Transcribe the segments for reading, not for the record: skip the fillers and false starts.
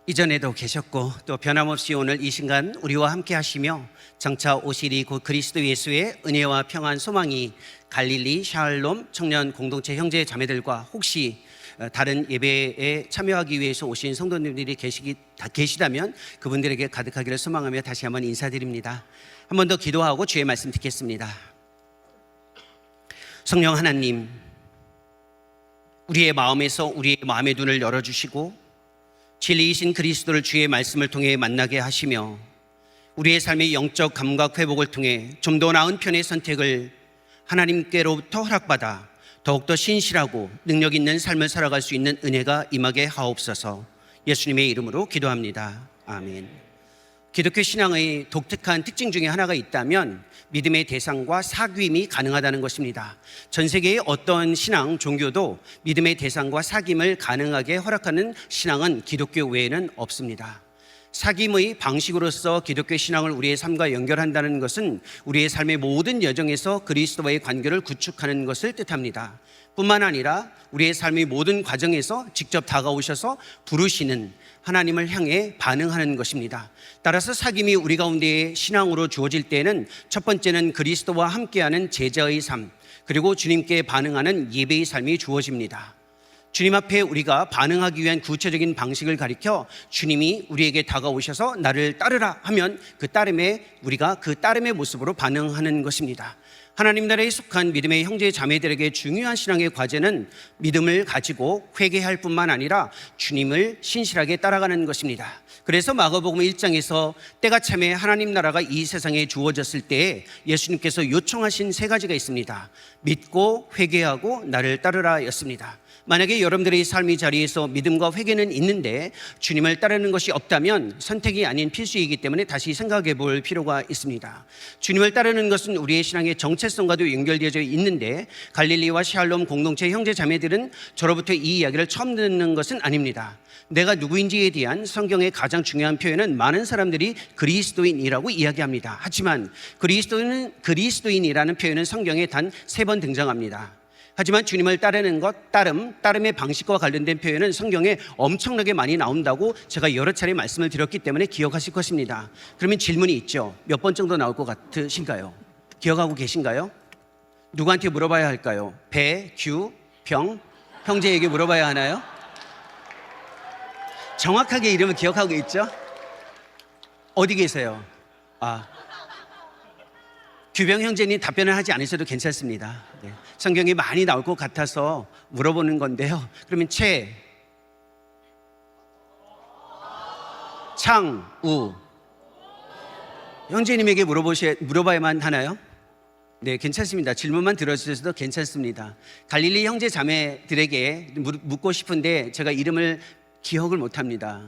이전에도 계셨고 또 변함없이 오늘 이 순간 우리와 함께 하시며 장차 오시리 곧 그리스도 예수의 은혜와 평안 소망이 갈릴리 샬롬 청년 공동체 형제 자매들과 혹시 다른 예배에 참여하기 위해서 오신 성도님들이 계시다면 그분들에게 가득하기를 소망하며 다시 한번 인사드립니다. 한 번 더 기도하고 주의 말씀 듣겠습니다. 성령 하나님, 우리의 마음에서 우리의 마음의 눈을 열어주시고 진리이신 그리스도를 주의 말씀을 통해 만나게 하시며 우리의 삶의 영적 감각 회복을 통해 좀 더 나은 편의 선택을 하나님께로부터 허락받아 더욱더 신실하고 능력 있는 삶을 살아갈 수 있는 은혜가 임하게 하옵소서. 예수님의 이름으로 기도합니다. 아멘. 기독교 신앙의 독특한 특징 중에 하나가 있다면 믿음의 대상과 사귐이 가능하다는 것입니다. 전 세계의 어떤 신앙, 종교도 믿음의 대상과 사귐을 가능하게 허락하는 신앙은 기독교 외에는 없습니다. 사귐의 방식으로서 기독교 신앙을 우리의 삶과 연결한다는 것은 우리의 삶의 모든 여정에서 그리스도와의 관계를 구축하는 것을 뜻합니다. 뿐만 아니라 우리의 삶의 모든 과정에서 직접 다가오셔서 부르시는 하나님을 향해 반응하는 것입니다. 따라서 사귐이 우리 가운데에 신앙으로 주어질 때는 첫 번째는 그리스도와 함께하는 제자의 삶, 그리고 주님께 반응하는 예배의 삶이 주어집니다. 주님 앞에 우리가 반응하기 위한 구체적인 방식을 가리켜 주님이 우리에게 다가오셔서 나를 따르라 하면 그 따름에 우리가 그 따름의 모습으로 반응하는 것입니다. 하나님 나라에 속한 믿음의 형제 자매들에게 중요한 신앙의 과제는 믿음을 가지고 회개할 뿐만 아니라 주님을 신실하게 따라가는 것입니다. 그래서 마가복음 1장에서 때가 참에 하나님 나라가 이 세상에 주어졌을 때에 예수님께서 요청하신 세 가지가 있습니다. 믿고 회개하고 나를 따르라 였습니다. 만약에 여러분들의 삶의 자리에서 믿음과 회개는 있는데 주님을 따르는 것이 없다면 선택이 아닌 필수이기 때문에 다시 생각해 볼 필요가 있습니다. 주님을 따르는 것은 우리의 신앙의 정체성과도 연결되어 있는데 갈릴리와 샬롬 공동체 형제 자매들은 저로부터 이 이야기를 처음 듣는 것은 아닙니다. 내가 누구인지에 대한 성경의 가장 중요한 표현은 많은 사람들이 그리스도인이라고 이야기합니다. 하지만 그리스도인이라는 표현은 성경에 단 3번 등장합니다. 하지만 주님을 따르는 것, 따름의 방식과 관련된 표현은 성경에 엄청나게 많이 나온다고 제가 여러 차례 말씀을 드렸기 때문에 기억하실 것입니다. 그러면 질문이 있죠. 몇 번 정도 나올 것 같으신가요? 기억하고 계신가요? 누구한테 물어봐야 할까요? 배, 규, 병, 형제에게 물어봐야 하나요? 정확하게 이름을 기억하고 있죠? 어디 계세요? 규병 형제님 답변을 하지 않으셔도 괜찮습니다. 네. 성경이 많이 나올 것 같아서 물어보는 건데요. 그러면 창우 형제님에게 물어봐야만 하나요? 네, 괜찮습니다. 질문만 들어주셔도 괜찮습니다. 갈릴리 형제 자매들에게 묻고 싶은데 제가 이름을 기억을 못합니다.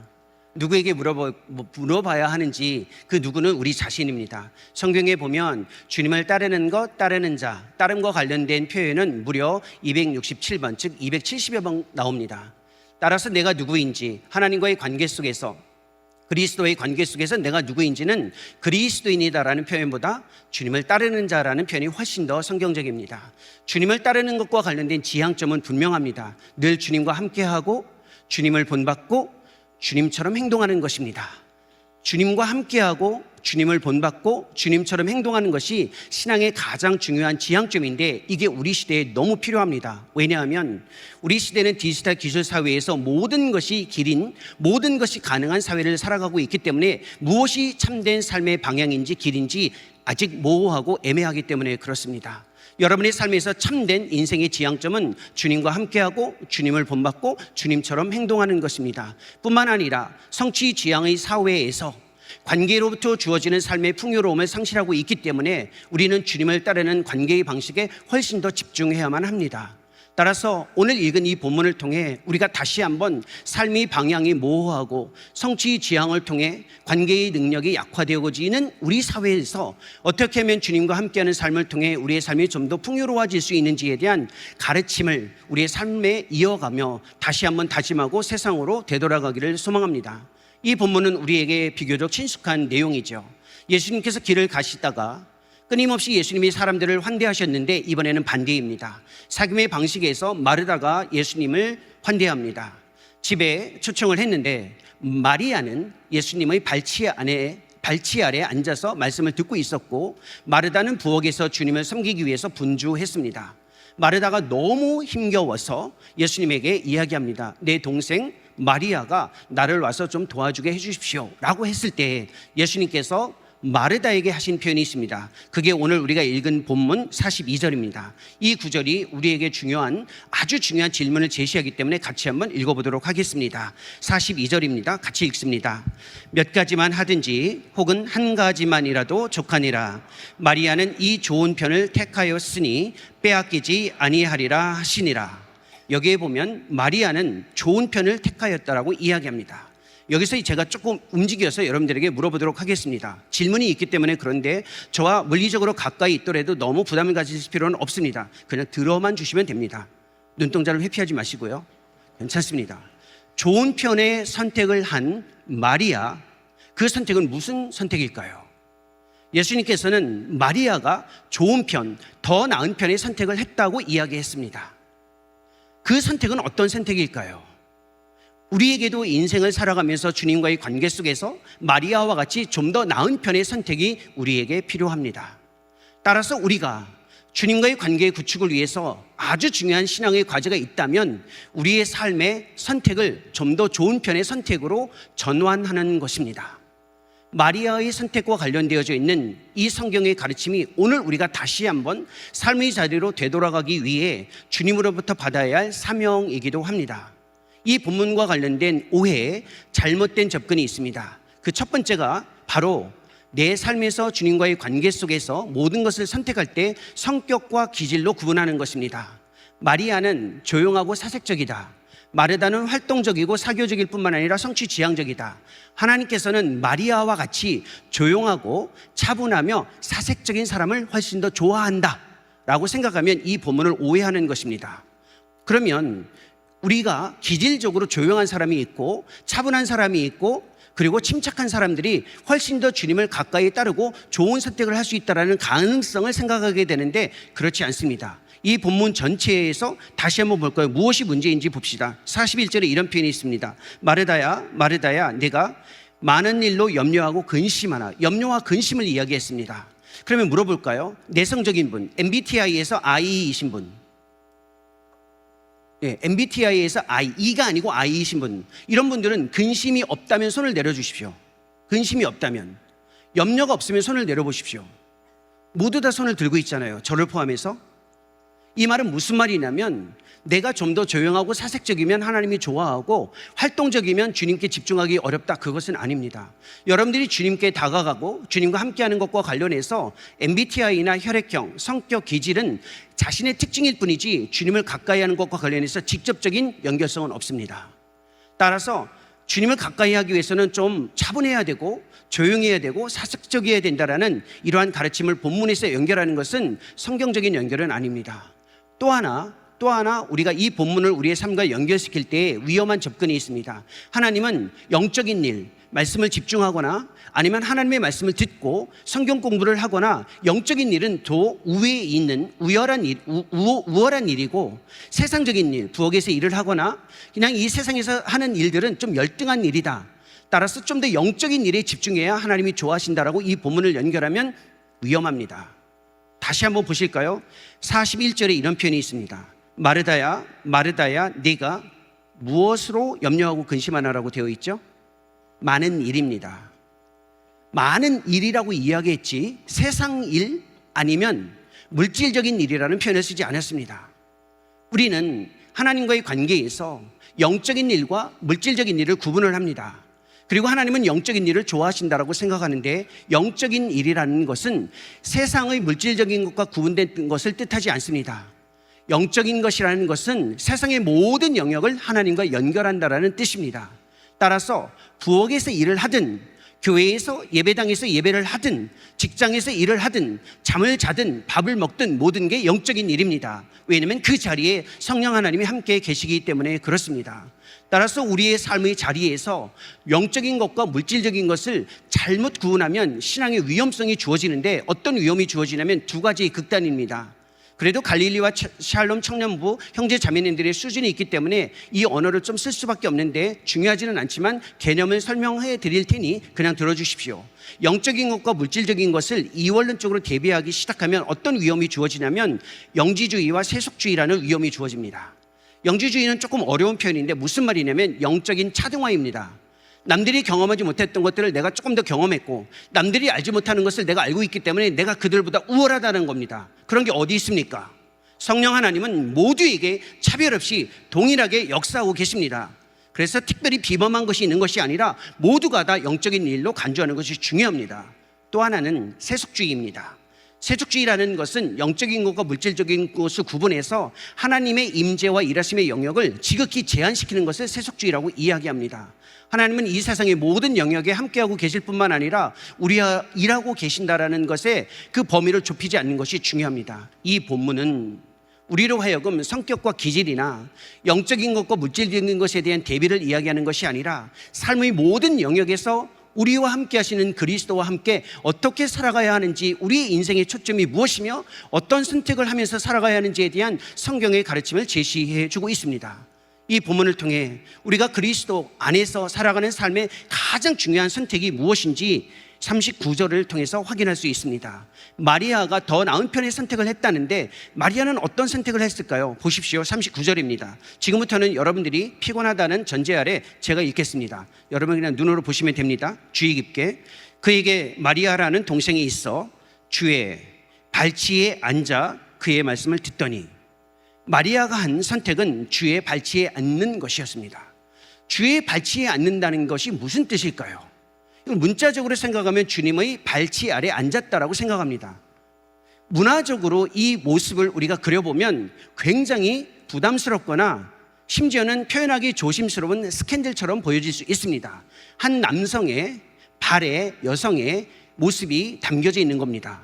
누구에게 물어봐야 하는지 그 누구는 우리 자신입니다. 성경에 보면 주님을 따르는 것, 따르는 자, 따름과 관련된 표현은 무려 267번, 즉 270여 번 나옵니다. 따라서 내가 누구인지, 하나님과의 관계 속에서, 그리스도의 관계 속에서 내가 누구인지는 그리스도인이다라는 표현보다 주님을 따르는 자라는 표현이 훨씬 더 성경적입니다. 주님을 따르는 것과 관련된 지향점은 분명합니다. 늘 주님과 함께하고 주님을 본받고 주님처럼 행동하는 것입니다. 주님과 함께하고 주님을 본받고 주님처럼 행동하는 것이 신앙의 가장 중요한 지향점인데 이게 우리 시대에 너무 필요합니다. 왜냐하면 우리 시대는 디지털 기술 사회에서 모든 것이 길인, 모든 것이 가능한 사회를 살아가고 있기 때문에 무엇이 참된 삶의 방향인지 길인지 아직 모호하고 애매하기 때문에 그렇습니다. 여러분의 삶에서 참된 인생의 지향점은 주님과 함께하고 주님을 본받고 주님처럼 행동하는 것입니다. 뿐만 아니라 성취 지향의 사회에서 관계로부터 주어지는 삶의 풍요로움을 상실하고 있기 때문에 우리는 주님을 따르는 관계의 방식에 훨씬 더 집중해야만 합니다. 따라서 오늘 읽은 이 본문을 통해 우리가 다시 한번 삶의 방향이 모호하고 성취 지향을 통해 관계의 능력이 약화되어지는 우리 사회에서 어떻게 하면 주님과 함께하는 삶을 통해 우리의 삶이 좀 더 풍요로워질 수 있는지에 대한 가르침을 우리의 삶에 이어가며 다시 한번 다짐하고 세상으로 되돌아가기를 소망합니다. 이 본문은 우리에게 비교적 친숙한 내용이죠. 예수님께서 길을 가시다가 끊임없이 예수님이 사람들을 환대하셨는데 이번에는 반대입니다. 사귐의 방식에서 마르다가 예수님을 환대합니다. 집에 초청을 했는데 마리아는 예수님의 발치 아래 앉아서 말씀을 듣고 있었고, 마르다는 부엌에서 주님을 섬기기 위해서 분주했습니다. 마르다가 너무 힘겨워서 예수님에게 이야기합니다. 내 동생 마리아가 나를 와서 좀 도와주게 해주십시오 라고 했을 때 예수님께서 마르다에게 하신 표현이 있습니다. 그게 오늘 우리가 읽은 본문 42절입니다. 이 구절이 우리에게 아주 중요한 질문을 제시하기 때문에 같이 한번 읽어보도록 하겠습니다. 42절입니다. 같이 읽습니다. 몇 가지만 하든지 혹은 한 가지만이라도 족하니라. 마리아는 이 좋은 편을 택하였으니 빼앗기지 아니하리라 하시니라. 여기에 보면 마리아는 좋은 편을 택하였다라고 이야기합니다. 여기서 제가 조금 움직여서 여러분들에게 물어보도록 하겠습니다. 질문이 있기 때문에. 그런데 저와 물리적으로 가까이 있더라도 너무 부담을 가지실 필요는 없습니다. 그냥 들어만 주시면 됩니다. 눈동자를 회피하지 마시고요. 괜찮습니다. 좋은 편의 선택을 한 마리아, 그 선택은 무슨 선택일까요? 예수님께서는 마리아가 좋은 편, 더 나은 편의 선택을 했다고 이야기했습니다. 그 선택은 어떤 선택일까요? 우리에게도 인생을 살아가면서 주님과의 관계 속에서 마리아와 같이 좀 더 나은 편의 선택이 우리에게 필요합니다. 따라서 우리가 주님과의 관계의 구축을 위해서 아주 중요한 신앙의 과제가 있다면 우리의 삶의 선택을 좀 더 좋은 편의 선택으로 전환하는 것입니다. 마리아의 선택과 관련되어져 있는 이 성경의 가르침이 오늘 우리가 다시 한번 삶의 자리로 되돌아가기 위해 주님으로부터 받아야 할 사명이기도 합니다. 이 본문과 관련된 오해, 잘못된 접근이 있습니다. 그 첫 번째가 바로 내 삶에서 주님과의 관계 속에서 모든 것을 선택할 때 성격과 기질로 구분하는 것입니다. 마리아는 조용하고 사색적이다. 마르다는 활동적이고 사교적일 뿐만 아니라 성취지향적이다. 하나님께서는 마리아와 같이 조용하고 차분하며 사색적인 사람을 훨씬 더 좋아한다 라고 생각하면 이 본문을 오해하는 것입니다. 그러면 우리가 기질적으로 조용한 사람이 있고 차분한 사람이 있고 그리고 침착한 사람들이 훨씬 더 주님을 가까이 따르고 좋은 선택을 할 수 있다는 가능성을 생각하게 되는데 그렇지 않습니다. 이 본문 전체에서 다시 한번 볼까요? 무엇이 문제인지 봅시다. 41절에 이런 표현이 있습니다. 마르다야, 마르다야, 내가 많은 일로 염려하고 근심하나. 염려와 근심을 이야기했습니다. 그러면 물어볼까요? 내성적인 분, MBTI에서 I이신 분, MBTI에서 E가 아니고 I이신 분, 이런 분들은 근심이 없다면 손을 내려주십시오. 근심이 없다면, 염려가 없으면 손을 내려보십시오. 모두 다 손을 들고 있잖아요. 저를 포함해서. 이 말은 무슨 말이냐면 내가 좀 더 조용하고 사색적이면 하나님이 좋아하고 활동적이면 주님께 집중하기 어렵다, 그것은 아닙니다. 여러분들이 주님께 다가가고 주님과 함께하는 것과 관련해서 MBTI나 혈액형, 성격, 기질은 자신의 특징일 뿐이지 주님을 가까이 하는 것과 관련해서 직접적인 연결성은 없습니다. 따라서 주님을 가까이 하기 위해서는 좀 차분해야 되고 조용해야 되고 사색적이어야 된다라는 이러한 가르침을 본문에서 연결하는 것은 성경적인 연결은 아닙니다. 또 하나 우리가 이 본문을 우리의 삶과 연결시킬 때 위험한 접근이 있습니다. 하나님은 영적인 일, 말씀을 집중하거나 아니면 하나님의 말씀을 듣고 성경 공부를 하거나 영적인 일은 더 우위에 있는 우월한 일이고, 세상적인 일, 부엌에서 일을 하거나 그냥 이 세상에서 하는 일들은 좀 열등한 일이다. 따라서 좀 더 영적인 일에 집중해야 하나님이 좋아하신다라고 이 본문을 연결하면 위험합니다. 다시 한번 보실까요? 41절에 이런 표현이 있습니다. 마르다야, 마르다야, 네가 무엇으로 염려하고 근심하나라고 되어 있죠? 많은 일입니다. 많은 일이라고 이야기했지 세상 일 아니면 물질적인 일이라는 표현을 쓰지 않았습니다. 우리는 하나님과의 관계에서 영적인 일과 물질적인 일을 구분을 합니다. 그리고 하나님은 영적인 일을 좋아하신다라고 생각하는데, 영적인 일이라는 것은 세상의 물질적인 것과 구분된 것을 뜻하지 않습니다. 영적인 것이라는 것은 세상의 모든 영역을 하나님과 연결한다라는 뜻입니다. 따라서 부엌에서 일을 하든, 교회에서 예배당에서 예배를 하든, 직장에서 일을 하든, 잠을 자든, 밥을 먹든 모든 게 영적인 일입니다. 왜냐하면 그 자리에 성령 하나님이 함께 계시기 때문에 그렇습니다. 따라서 우리의 삶의 자리에서 영적인 것과 물질적인 것을 잘못 구분하면 신앙의 위험성이 주어지는데, 어떤 위험이 주어지냐면 두 가지 극단입니다. 그래도 갈릴리와 샬롬 청년부 형제 자매님들의 수준이 있기 때문에 이 언어를 좀 쓸 수밖에 없는데 중요하지는 않지만 개념을 설명해 드릴 테니 그냥 들어주십시오. 영적인 것과 물질적인 것을 이원론적으로 대비하기 시작하면 어떤 위험이 주어지냐면 영지주의와 세속주의라는 위험이 주어집니다. 영지주의는 조금 어려운 표현인데 무슨 말이냐면 영적인 차등화입니다. 남들이 경험하지 못했던 것들을 내가 조금 더 경험했고 남들이 알지 못하는 것을 내가 알고 있기 때문에 내가 그들보다 우월하다는 겁니다. 그런 게 어디 있습니까? 성령 하나님은 모두에게 차별 없이 동일하게 역사하고 계십니다. 그래서 특별히 비범한 것이 있는 것이 아니라 모두가 다 영적인 일로 간주하는 것이 중요합니다. 또 하나는 세속주의입니다. 세속주의라는 것은 영적인 것과 물질적인 것을 구분해서 하나님의 임재와 일하심의 영역을 지극히 제한시키는 것을 세속주의라고 이야기합니다. 하나님은 이 세상의 모든 영역에 함께하고 계실 뿐만 아니라 우리와 일하고 계신다라는 것에 그 범위를 좁히지 않는 것이 중요합니다. 이 본문은 우리로 하여금 성격과 기질이나 영적인 것과 물질적인 것에 대한 대비를 이야기하는 것이 아니라 삶의 모든 영역에서 우리와 함께 하시는 그리스도와 함께 어떻게 살아가야 하는지, 우리의 인생의 초점이 무엇이며 어떤 선택을 하면서 살아가야 하는지에 대한 성경의 가르침을 제시해 주고 있습니다. 이 본문을 통해 우리가 그리스도 안에서 살아가는 삶의 가장 중요한 선택이 무엇인지 39절을 통해서 확인할 수 있습니다. 마리아가 더 나은 편의 선택을 했다는데 마리아는 어떤 선택을 했을까요? 보십시오. 39절입니다. 지금부터는 여러분들이 피곤하다는 전제 아래 제가 읽겠습니다. 여러분 그냥 눈으로 보시면 됩니다. 주의 깊게. 그에게 마리아라는 동생이 있어 주의 발치에 앉아 그의 말씀을 듣더니, 마리아가 한 선택은 주의 발치에 앉는 것이었습니다. 주의 발치에 앉는다는 것이 무슨 뜻일까요? 문자적으로 생각하면 주님의 발치 아래 앉았다라고 생각합니다. 문화적으로 이 모습을 우리가 그려보면 굉장히 부담스럽거나 심지어는 표현하기 조심스러운 스캔들처럼 보여질 수 있습니다. 한 남성의 발에 여성의 모습이 담겨져 있는 겁니다.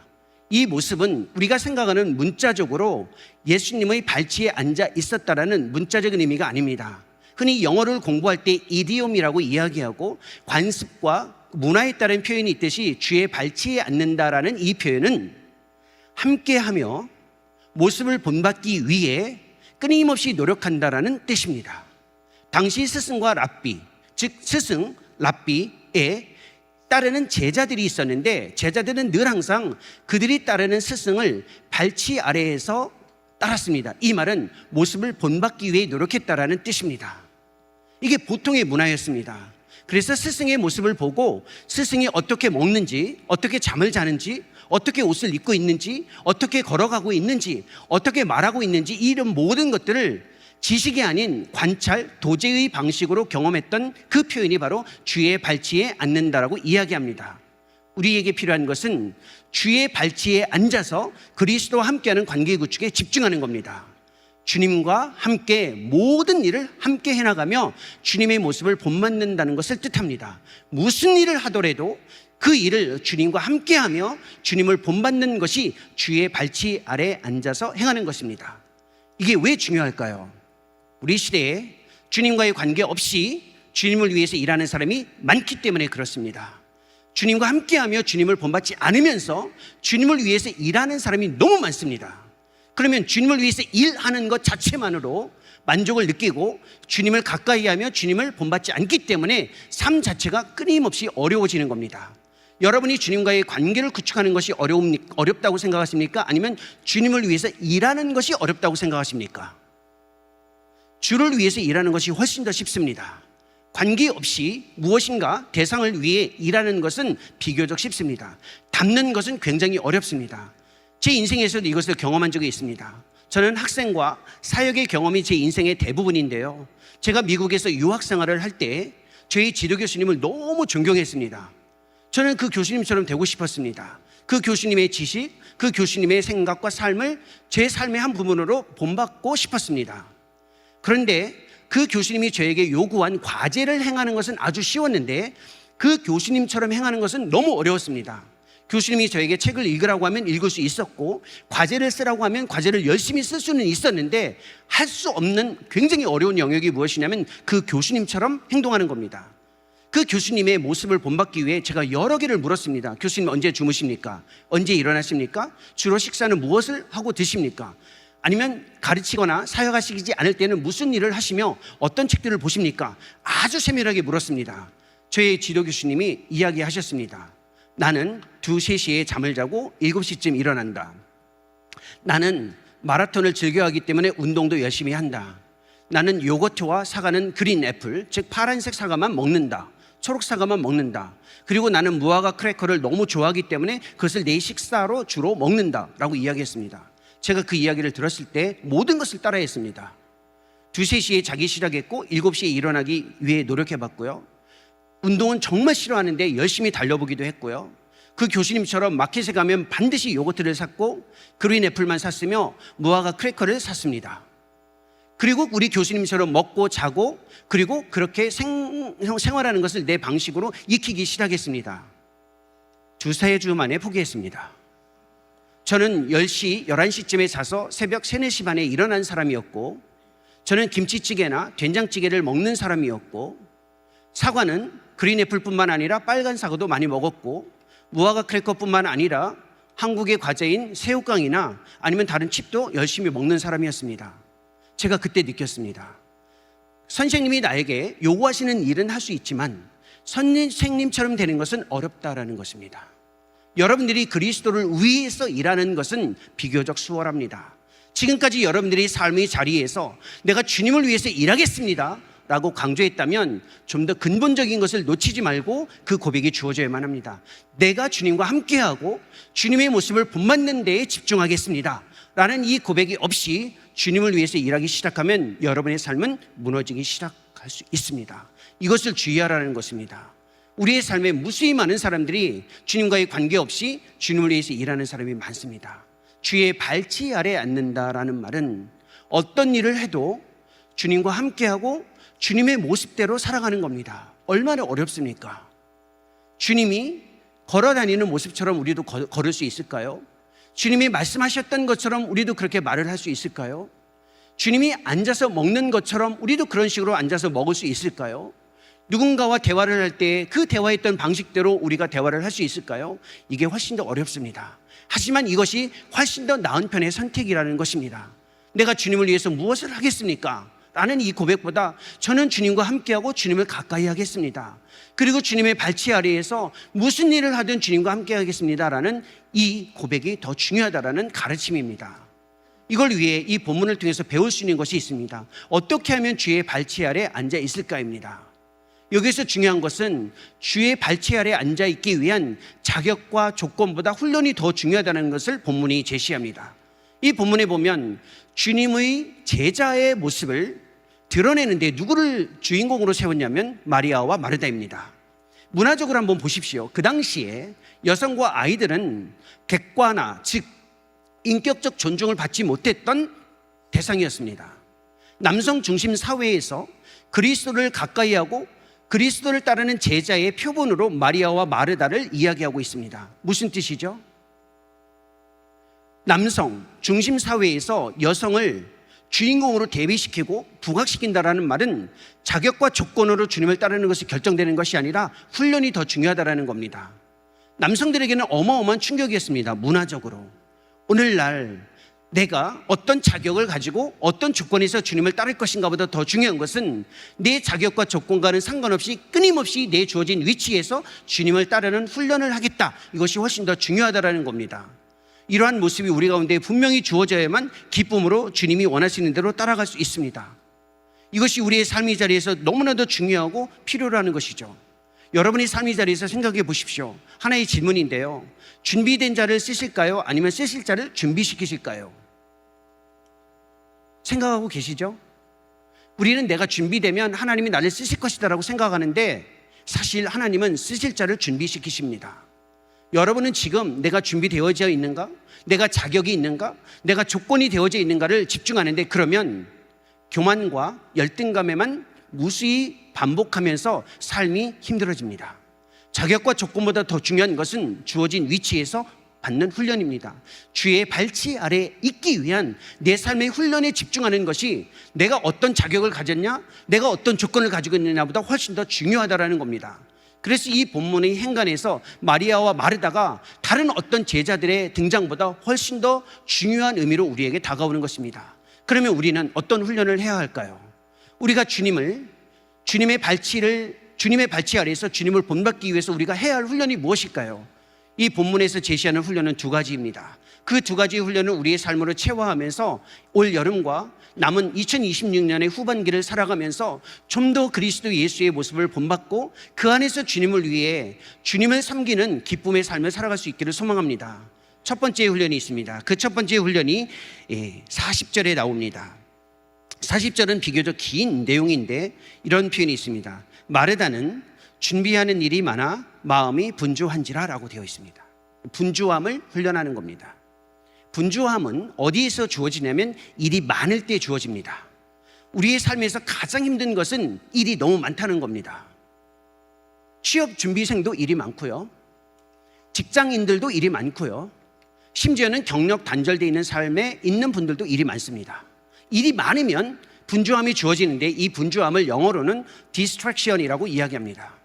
이 모습은 우리가 생각하는 문자적으로 예수님의 발치에 앉아 있었다라는 문자적인 의미가 아닙니다. 흔히 영어를 공부할 때 이디옴이라고 이야기하고 관습과 문화에 따른 표현이 있듯이 주의 발치에 앉는다라는 이 표현은 함께하며 모습을 본받기 위해 끊임없이 노력한다라는 뜻입니다. 당시 스승과 랍비, 즉 스승, 랍비에 따르는 제자들이 있었는데 제자들은 늘 항상 그들이 따르는 스승을 발치 아래에서 따랐습니다. 이 말은 모습을 본받기 위해 노력했다라는 뜻입니다. 이게 보통의 문화였습니다. 그래서 스승의 모습을 보고 스승이 어떻게 먹는지, 어떻게 잠을 자는지, 어떻게 옷을 입고 있는지, 어떻게 걸어가고 있는지, 어떻게 말하고 있는지, 이런 모든 것들을 지식이 아닌 관찰, 도제의 방식으로 경험했던 그 표현이 바로 주의 발치에 앉는다라고 이야기합니다. 우리에게 필요한 것은 주의 발치에 앉아서 그리스도와 함께하는 관계 구축에 집중하는 겁니다. 주님과 함께 모든 일을 함께 해나가며 주님의 모습을 본받는다는 것을 뜻합니다. 무슨 일을 하더라도 그 일을 주님과 함께하며 주님을 본받는 것이 주의 발치 아래 앉아서 행하는 것입니다. 이게 왜 중요할까요? 우리 시대에 주님과의 관계 없이 주님을 위해서 일하는 사람이 많기 때문에 그렇습니다. 주님과 함께하며 주님을 본받지 않으면서 주님을 위해서 일하는 사람이 너무 많습니다. 그러면 주님을 위해서 일하는 것 자체만으로 만족을 느끼고 주님을 가까이 하며 주님을 본받지 않기 때문에 삶 자체가 끊임없이 어려워지는 겁니다. 여러분이 주님과의 관계를 구축하는 것이 어렵다고 생각하십니까? 아니면 주님을 위해서 일하는 것이 어렵다고 생각하십니까? 주를 위해서 일하는 것이 훨씬 더 쉽습니다. 관계없이 무엇인가 대상을 위해 일하는 것은 비교적 쉽습니다. 담는 것은 굉장히 어렵습니다. 제 인생에서도 이것을 경험한 적이 있습니다. 저는 학생과 사역의 경험이 제 인생의 대부분인데요, 제가 미국에서 유학 생활을 할 때 저희 지도 교수님을 너무 존경했습니다. 저는 그 교수님처럼 되고 싶었습니다. 그 교수님의 지식, 그 교수님의 생각과 삶을 제 삶의 한 부분으로 본받고 싶었습니다. 그런데 그 교수님이 저에게 요구한 과제를 행하는 것은 아주 쉬웠는데 그 교수님처럼 행하는 것은 너무 어려웠습니다. 교수님이 저에게 책을 읽으라고 하면 읽을 수 있었고 과제를 쓰라고 하면 과제를 열심히 쓸 수는 있었는데 할 수 없는 굉장히 어려운 영역이 무엇이냐면 그 교수님처럼 행동하는 겁니다. 그 교수님의 모습을 본받기 위해 제가 여러 개를 물었습니다. 교수님 언제 주무십니까? 언제 일어나십니까? 주로 식사는 무엇을 하고 드십니까? 아니면 가르치거나 사역하시지 않을 때는 무슨 일을 하시며 어떤 책들을 보십니까? 아주 세밀하게 물었습니다. 저의 지도 교수님이 이야기하셨습니다. 나는 2, 3시에 잠을 자고 7시쯤 일어난다. 나는 마라톤을 즐겨하기 때문에 운동도 열심히 한다. 나는 요거트와 사과는 그린 애플, 즉 파란색 사과만 먹는다. 초록 사과만 먹는다. 그리고 나는 무화과 크래커를 너무 좋아하기 때문에 그것을 내 식사로 주로 먹는다라고 이야기했습니다. 제가 그 이야기를 들었을 때 모든 것을 따라했습니다. 2, 3시에 자기 시작했고 7시에 일어나기 위해 노력해봤고요. 운동은 정말 싫어하는데 열심히 달려보기도 했고요. 그 교수님처럼 마켓에 가면 반드시 요거트를 샀고 그린 애플만 샀으며 무화과 크래커를 샀습니다. 그리고 우리 교수님처럼 먹고 자고 그리고 그렇게 생활하는 것을 내 방식으로 익히기 시작했습니다. 2, 3주 만에 포기했습니다. 저는 10시, 11시쯤에 자서 새벽 3, 4시 반에 일어난 사람이었고 저는 김치찌개나 된장찌개를 먹는 사람이었고 사과는 그린 애플뿐만 아니라 빨간 사과도 많이 먹었고 무화과 크래커뿐만 아니라 한국의 과자인 새우깡이나 아니면 다른 칩도 열심히 먹는 사람이었습니다. 제가 그때 느꼈습니다. 선생님이 나에게 요구하시는 일은 할 수 있지만 선생님처럼 되는 것은 어렵다라는 것입니다. 여러분들이 그리스도를 위해서 일하는 것은 비교적 수월합니다. 지금까지 여러분들이 삶의 자리에서 내가 주님을 위해서 일하겠습니다 라고 강조했다면 좀 더 근본적인 것을 놓치지 말고 그 고백이 주어져야만 합니다. 내가 주님과 함께하고 주님의 모습을 본받는 데에 집중하겠습니다 라는 이 고백이 없이 주님을 위해서 일하기 시작하면 여러분의 삶은 무너지기 시작할 수 있습니다. 이것을 주의하라는 것입니다. 우리의 삶에 무수히 많은 사람들이 주님과의 관계없이 주님을 위해서 일하는 사람이 많습니다. 주의 발치 아래 앉는다라는 말은 어떤 일을 해도 주님과 함께하고 주님의 모습대로 살아가는 겁니다. 얼마나 어렵습니까? 주님이 걸어다니는 모습처럼 우리도 걸을 수 있을까요? 주님이 말씀하셨던 것처럼 우리도 그렇게 말을 할 수 있을까요? 주님이 앉아서 먹는 것처럼 우리도 그런 식으로 앉아서 먹을 수 있을까요? 누군가와 대화를 할 때 그 대화했던 방식대로 우리가 대화를 할 수 있을까요? 이게 훨씬 더 어렵습니다. 하지만 이것이 훨씬 더 나은 편의 선택이라는 것입니다. 내가 주님을 위해서 무엇을 하겠습니까? 라는 이 고백보다 저는 주님과 함께하고 주님을 가까이 하겠습니다. 그리고 주님의 발치 아래에서 무슨 일을 하든 주님과 함께 하겠습니다 라는 이 고백이 더 중요하다라는 가르침입니다. 이걸 위해 이 본문을 통해서 배울 수 있는 것이 있습니다. 어떻게 하면 주의 발치 아래 앉아 있을까입니다. 여기서 중요한 것은 주의 발치 아래 앉아 있기 위한 자격과 조건보다 훈련이 더 중요하다는 것을 본문이 제시합니다. 이 본문에 보면 주님의 제자의 모습을 드러내는데 누구를 주인공으로 세웠냐면 마리아와 마르다입니다. 문화적으로 한번 보십시오. 그 당시에 여성과 아이들은 객관화, 즉 인격적 존중을 받지 못했던 대상이었습니다. 남성 중심 사회에서 그리스도를 가까이 하고 그리스도를 따르는 제자의 표본으로 마리아와 마르다를 이야기하고 있습니다. 무슨 뜻이죠? 남성 중심 사회에서 여성을 주인공으로 대비시키고 부각시킨다라는 말은 자격과 조건으로 주님을 따르는 것이 결정되는 것이 아니라 훈련이 더 중요하다라는 겁니다. 남성들에게는 어마어마한 충격이었습니다. 문화적으로. 오늘날 내가 어떤 자격을 가지고 어떤 조건에서 주님을 따를 것인가 보다 더 중요한 것은 내 자격과 조건과는 상관없이 끊임없이 내 주어진 위치에서 주님을 따르는 훈련을 하겠다. 이것이 훨씬 더 중요하다라는 겁니다. 이러한 모습이 우리 가운데 분명히 주어져야만 기쁨으로 주님이 원하시는 대로 따라갈 수 있습니다. 이것이 우리의 삶의 자리에서 너무나도 중요하고 필요로 것이죠. 여러분이 삶의 자리에서 생각해 보십시오. 하나의 질문인데요. 준비된 자를 쓰실까요? 아니면 쓰실 자를 준비시키실까요? 생각하고 계시죠? 우리는 내가 준비되면 하나님이 나를 쓰실 것이다 라고 생각하는데 사실 하나님은 쓰실 자를 준비시키십니다. 여러분은 지금 내가 준비되어져 있는가? 내가 자격이 있는가? 내가 조건이 되어져 있는가를 집중하는데 그러면 교만과 열등감에만 무수히 반복하면서 삶이 힘들어집니다. 자격과 조건보다 더 중요한 것은 주어진 위치에서 받는 훈련입니다. 주의 발치 아래 있기 위한 내 삶의 훈련에 집중하는 것이 내가 어떤 자격을 가졌냐, 내가 어떤 조건을 가지고 있느냐보다 훨씬 더 중요하다는 겁니다. 그래서 이 본문의 행간에서 마리아와 마르다가 다른 어떤 제자들의 등장보다 훨씬 더 중요한 의미로 우리에게 다가오는 것입니다. 그러면 우리는 어떤 훈련을 해야 할까요? 우리가 주님의 발치 아래에서 주님을 본받기 위해서 우리가 해야 할 훈련이 무엇일까요? 이 본문에서 제시하는 훈련은 두 가지입니다. 그 두 가지 훈련을 우리의 삶으로 체화하면서 올 여름과 남은 2026년의 후반기를 살아가면서 좀 더 그리스도 예수의 모습을 본받고 그 안에서 주님을 위해 주님을 섬기는 기쁨의 삶을 살아갈 수 있기를 소망합니다. 첫 번째 훈련이 있습니다. 그 첫 번째 훈련이 40절에 나옵니다. 40절은 비교적 긴 내용인데 이런 표현이 있습니다. 마르다는 준비하는 일이 많아 마음이 분주한지라 라고 되어 있습니다. 분주함을 훈련하는 겁니다. 분주함은 어디에서 주어지냐면 일이 많을 때 주어집니다. 우리의 삶에서 가장 힘든 것은 일이 너무 많다는 겁니다. 취업 준비생도 일이 많고요, 직장인들도 일이 많고요, 심지어는 경력 단절되어 있는 삶에 있는 분들도 일이 많습니다. 일이 많으면 분주함이 주어지는데 이 분주함을 영어로는 distraction이라고 이야기합니다.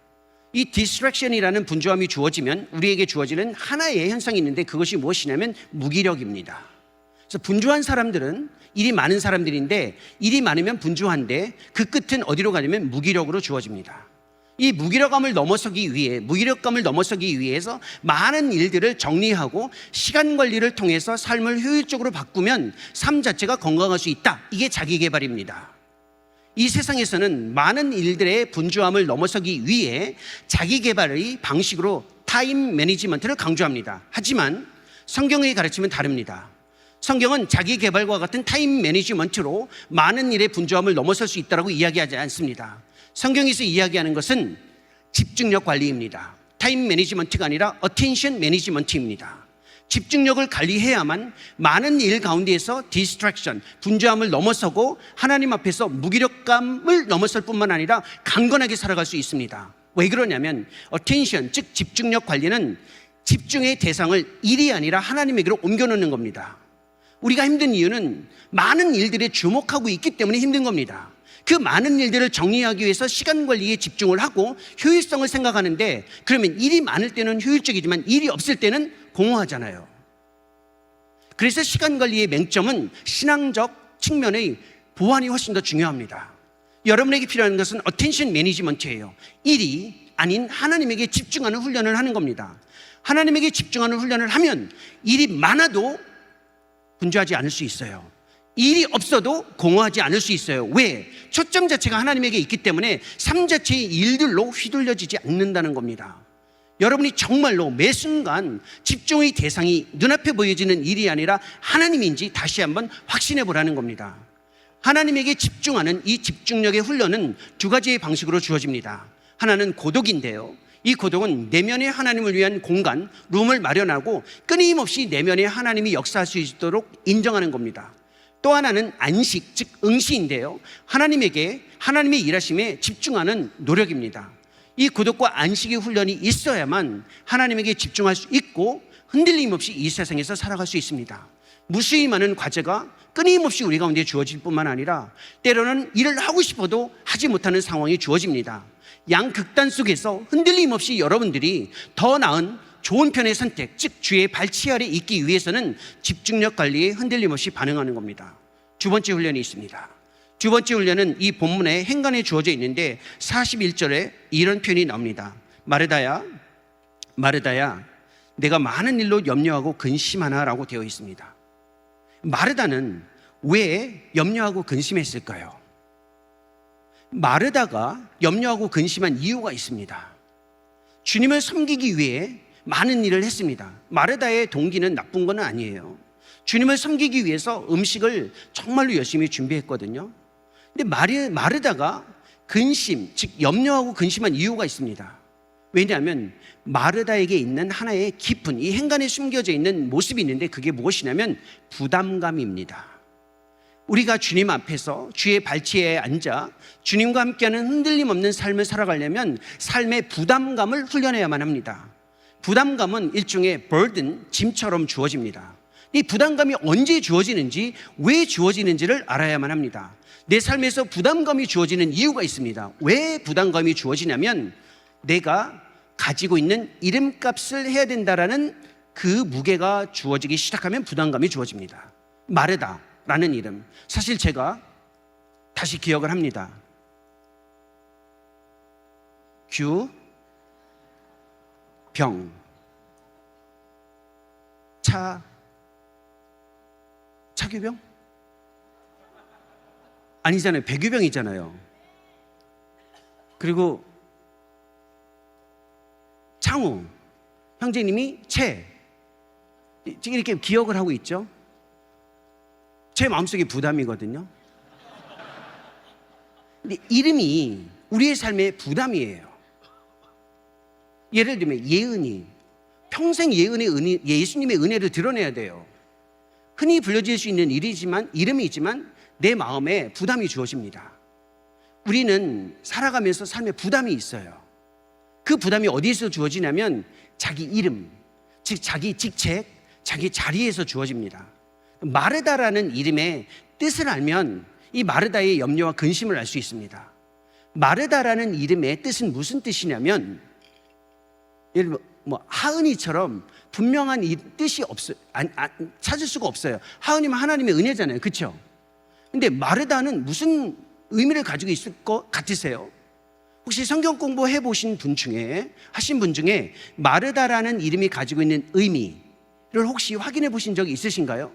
이 distraction이라는 분주함이 주어지면 우리에게 주어지는 하나의 현상이 있는데 그것이 무엇이냐면 무기력입니다. 그래서 분주한 사람들은 일이 많은 사람들인데 일이 많으면 분주한데 그 끝은 어디로 가냐면 무기력으로 주어집니다. 이 무기력감을 넘어서기 위해서 많은 일들을 정리하고 시간 관리를 통해서 삶을 효율적으로 바꾸면 삶 자체가 건강할 수 있다. 이게 자기개발입니다. 이 세상에서는 많은 일들의 분주함을 넘어서기 위해 자기개발의 방식으로 타임 매니지먼트를 강조합니다. 하지만 성경의 가르침은 다릅니다. 성경은 자기개발과 같은 타임 매니지먼트로 많은 일의 분주함을 넘어설 수 있다고 이야기하지 않습니다. 성경에서 이야기하는 것은 집중력 관리입니다. 타임 매니지먼트가 아니라 어텐션 매니지먼트입니다. 집중력을 관리해야만 많은 일 가운데에서 디스트랙션, 분주함을 넘어서고 하나님 앞에서 무기력감을 넘어설 뿐만 아니라 강건하게 살아갈 수 있습니다. 왜 그러냐면 어텐션, 즉 집중력 관리는 집중의 대상을 일이 아니라 하나님에게로 옮겨놓는 겁니다. 우리가 힘든 이유는 많은 일들에 주목하고 있기 때문에 힘든 겁니다. 그 많은 일들을 정리하기 위해서 시간 관리에 집중을 하고 효율성을 생각하는데, 그러면 일이 많을 때는 효율적이지만 일이 없을 때는 공허하잖아요. 그래서 시간 관리의 맹점은 신앙적 측면의 보완이 훨씬 더 중요합니다. 여러분에게 필요한 것은 어텐션 매니지먼트예요. 일이 아닌 하나님에게 집중하는 훈련을 하는 겁니다. 하나님에게 집중하는 훈련을 하면 일이 많아도 분주하지 않을 수 있어요. 일이 없어도 공허하지 않을 수 있어요. 왜? 초점 자체가 하나님에게 있기 때문에 삶 자체의 일들로 휘둘려지지 않는다는 겁니다. 여러분이 정말로 매 순간 집중의 대상이 눈앞에 보여지는 일이 아니라 하나님인지 다시 한번 확신해 보라는 겁니다. 하나님에게 집중하는 이 집중력의 훈련은 두 가지의 방식으로 주어집니다. 하나는 고독인데요, 이 고독은 내면의 하나님을 위한 공간, 룸을 마련하고 끊임없이 내면의 하나님이 역사할 수 있도록 인정하는 겁니다. 또 하나는 안식, 즉 응시인데요, 하나님의 일하심에 집중하는 노력입니다. 이 고독과 안식의 훈련이 있어야만 하나님에게 집중할 수 있고 흔들림 없이 이 세상에서 살아갈 수 있습니다. 무수히 많은 과제가 끊임없이 우리 가운데 주어질 뿐만 아니라 때로는 일을 하고 싶어도 하지 못하는 상황이 주어집니다. 양극단 속에서 흔들림 없이 여러분들이 더 나은 좋은 편의 선택, 즉 주의 발치 아래 있기 위해서는 집중력 관리에 흔들림 없이 반응하는 겁니다. 두 번째 훈련이 있습니다. 두 번째 훈련은 이 본문에 행간에 주어져 있는데 41절에 이런 표현이 나옵니다. 마르다야, 마르다야, 내가 많은 일로 염려하고 근심하나 라고 되어 있습니다. 마르다는 왜 염려하고 근심했을까요? 마르다가 염려하고 근심한 이유가 있습니다. 주님을 섬기기 위해 많은 일을 했습니다. 마르다의 동기는 나쁜 건 아니에요. 주님을 섬기기 위해서 음식을 정말로 열심히 준비했거든요. 근데 마르다가 근심, 즉 염려하고 근심한 이유가 있습니다. 왜냐하면 마르다에게 있는 하나의 깊은 이 행간에 숨겨져 있는 모습이 있는데 그게 무엇이냐면 부담감입니다. 우리가 주님 앞에서 주의 발치에 앉아 주님과 함께하는 흔들림 없는 삶을 살아가려면 삶의 부담감을 훈련해야만 합니다. 부담감은 일종의 burden, 짐처럼 주어집니다. 이 부담감이 언제 주어지는지, 왜 주어지는지를 알아야만 합니다. 내 삶에서 부담감이 주어지는 이유가 있습니다. 왜 부담감이 주어지냐면 내가 가지고 있는 이름값을 해야 된다라는 그 무게가 주어지기 시작하면 부담감이 주어집니다. 마르다라는 이름, 사실 제가 다시 기억을 합니다. 병, 차규병? 아니잖아요. 백유병이잖아요. 그리고 창우 형제님이 지금 이렇게 기억을 하고 있죠. 제 마음속에 부담이거든요. 근데 이름이 우리의 삶의 부담이에요. 예를 들면 예은이, 평생 예수님의 은혜를 드러내야 돼요. 흔히 불려질 수 있는 이름이지만 내 마음에 부담이 주어집니다. 우리는 살아가면서 삶에 부담이 있어요. 그 부담이 어디에서 주어지냐면 자기 이름, 즉 자기 직책, 자기 자리에서 주어집니다. 마르다라는 이름의 뜻을 알면 이 마르다의 염려와 근심을 알 수 있습니다. 마르다라는 이름의 뜻은 무슨 뜻이냐면, 예를 들면 하은이처럼 분명한 이 뜻이 찾을 수가 없어요. 하은이면 하나님의 은혜잖아요, 그렇죠? 근데 마르다는 무슨 의미를 가지고 있을 것 같으세요? 혹시 성경 공부해 보신 하신 분 중에 마르다라는 이름이 가지고 있는 의미를 혹시 확인해 보신 적이 있으신가요?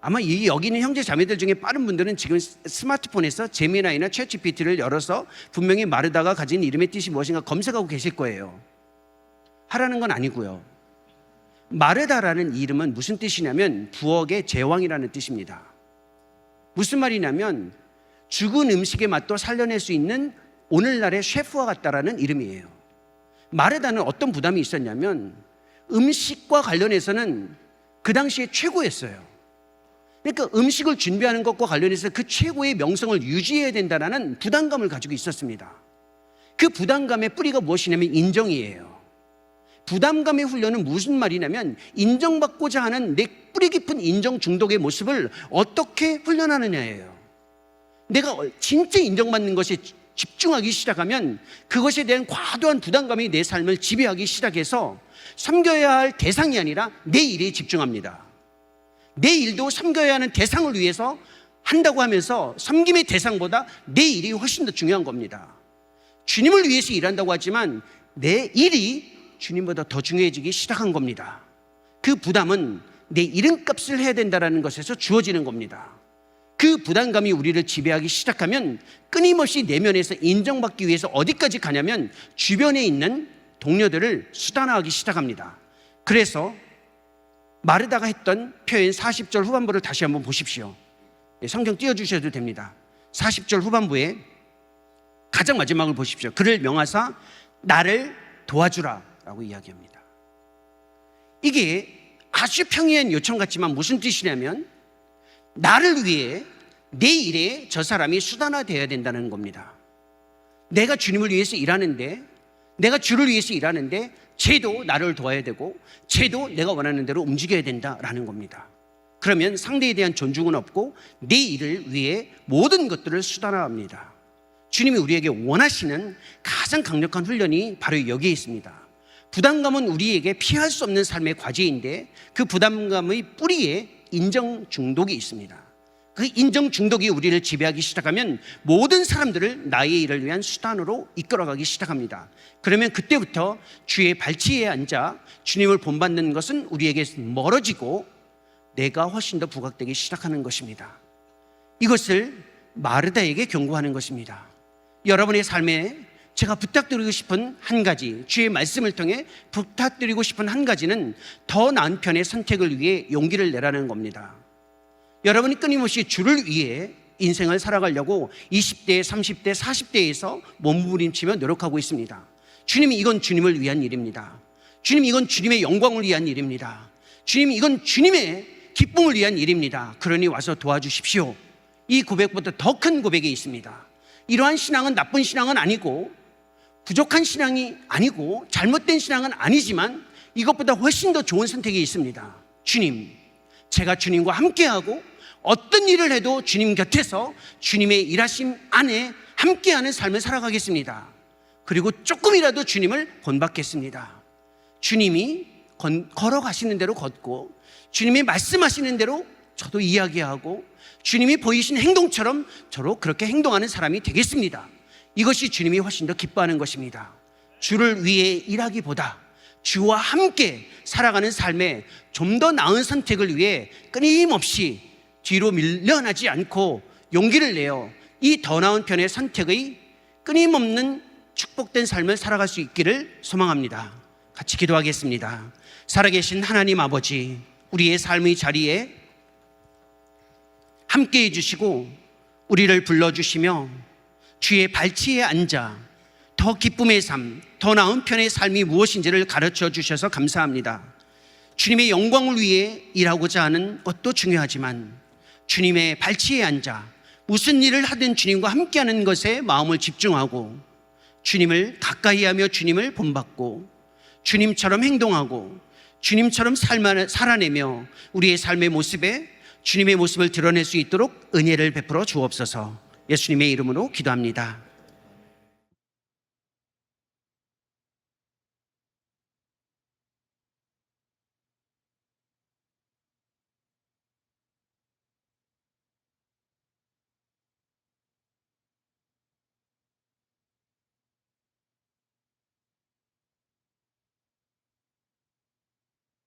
아마 여기 있는 형제 자매들 중에 빠른 분들은 지금 스마트폰에서 제미나이나 챗GPT를 열어서 분명히 마르다가 가진 이름의 뜻이 무엇인가 검색하고 계실 거예요. 하라는 건 아니고요. 마르다라는 이름은 무슨 뜻이냐면 부엌의 제왕이라는 뜻입니다. 무슨 말이냐면 죽은 음식의 맛도 살려낼 수 있는 오늘날의 셰프와 같다라는 이름이에요. 마르다는 어떤 부담이 있었냐면 음식과 관련해서는 그 당시에 최고였어요. 그러니까 음식을 준비하는 것과 관련해서 그 최고의 명성을 유지해야 된다는 부담감을 가지고 있었습니다. 그 부담감의 뿌리가 무엇이냐면 인정이에요. 부담감의 훈련은 무슨 말이냐면 인정받고자 하는 내 뿌리 깊은 인정 중독의 모습을 어떻게 훈련하느냐예요. 내가 진짜 인정받는 것에 집중하기 시작하면 그것에 대한 과도한 부담감이 내 삶을 지배하기 시작해서 섬겨야 할 대상이 아니라 내 일에 집중합니다. 내 일도 섬겨야 하는 대상을 위해서 한다고 하면서 섬김의 대상보다 내 일이 훨씬 더 중요한 겁니다. 주님을 위해서 일한다고 하지만 내 일이 주님보다 더 중요해지기 시작한 겁니다. 그 부담은 내 이름값을 해야 된다는 것에서 주어지는 겁니다. 그 부담감이 우리를 지배하기 시작하면 끊임없이 내면에서 인정받기 위해서 어디까지 가냐면 주변에 있는 동료들을 수단화하기 시작합니다. 그래서 마르다가 했던 표현 40절 후반부를 다시 한번 보십시오. 성경 띄워주셔도 됩니다. 40절 후반부에 가장 마지막을 보십시오. 그를 명하사 나를 도와주라 라고 이야기합니다. 이게 아주 평이한 요청 같지만 무슨 뜻이냐면 나를 위해 내 일에 저 사람이 수단화되어야 된다는 겁니다. 내가 주님을 위해서 일하는데, 내가 주를 위해서 일하는데 쟤도 나를 도와야 되고 쟤도 내가 원하는 대로 움직여야 된다라는 겁니다. 그러면 상대에 대한 존중은 없고 내 일을 위해 모든 것들을 수단화합니다. 주님이 우리에게 원하시는 가장 강력한 훈련이 바로 여기에 있습니다. 부담감은 우리에게 피할 수 없는 삶의 과제인데 그 부담감의 뿌리에 인정 중독이 있습니다. 그 인정 중독이 우리를 지배하기 시작하면 모든 사람들을 나의 일을 위한 수단으로 이끌어가기 시작합니다. 그러면 그때부터 주의 발치에 앉아 주님을 본받는 것은 우리에게 멀어지고 내가 훨씬 더 부각되기 시작하는 것입니다. 이것을 마르다에게 경고하는 것입니다. 여러분의 삶에 제가 부탁드리고 싶은 한 가지, 주의 말씀을 통해 부탁드리고 싶은 한 가지는 더 나은 편의 선택을 위해 용기를 내라는 겁니다. 여러분이 끊임없이 주를 위해 인생을 살아가려고 20대, 30대, 40대에서 몸부림치며 노력하고 있습니다. 주님, 이건 주님을 위한 일입니다. 주님, 이건 주님의 영광을 위한 일입니다. 주님, 이건 주님의 기쁨을 위한 일입니다. 그러니 와서 도와주십시오. 이 고백보다 더 큰 고백이 있습니다. 이러한 신앙은 나쁜 신앙은 아니고 부족한 신앙이 아니고 잘못된 신앙은 아니지만 이것보다 훨씬 더 좋은 선택이 있습니다. 주님, 제가 주님과 함께하고 어떤 일을 해도 주님 곁에서 주님의 일하심 안에 함께하는 삶을 살아가겠습니다. 그리고 조금이라도 주님을 본받겠습니다. 주님이 걸어가시는 대로 걷고, 주님이 말씀하시는 대로 저도 이야기하고, 주님이 보이신 행동처럼 저로 그렇게 행동하는 사람이 되겠습니다. 이것이 주님이 훨씬 더 기뻐하는 것입니다. 주를 위해 일하기보다 주와 함께 살아가는 삶에 좀 더 나은 선택을 위해 끊임없이 뒤로 밀려나지 않고 용기를 내어 이 더 나은 편의 선택의 끊임없는 축복된 삶을 살아갈 수 있기를 소망합니다. 같이 기도하겠습니다. 살아계신 하나님 아버지, 우리의 삶의 자리에 함께 해주시고 우리를 불러주시며 주의 발치에 앉아 더 기쁨의 삶, 더 나은 편의 삶이 무엇인지를 가르쳐 주셔서 감사합니다. 주님의 영광을 위해 일하고자 하는 것도 중요하지만 주님의 발치에 앉아 무슨 일을 하든 주님과 함께하는 것에 마음을 집중하고 주님을 가까이하며 주님을 본받고 주님처럼 행동하고 주님처럼 살아내며 우리의 삶의 모습에 주님의 모습을 드러낼 수 있도록 은혜를 베풀어 주옵소서. 예수님의 이름으로 기도합니다.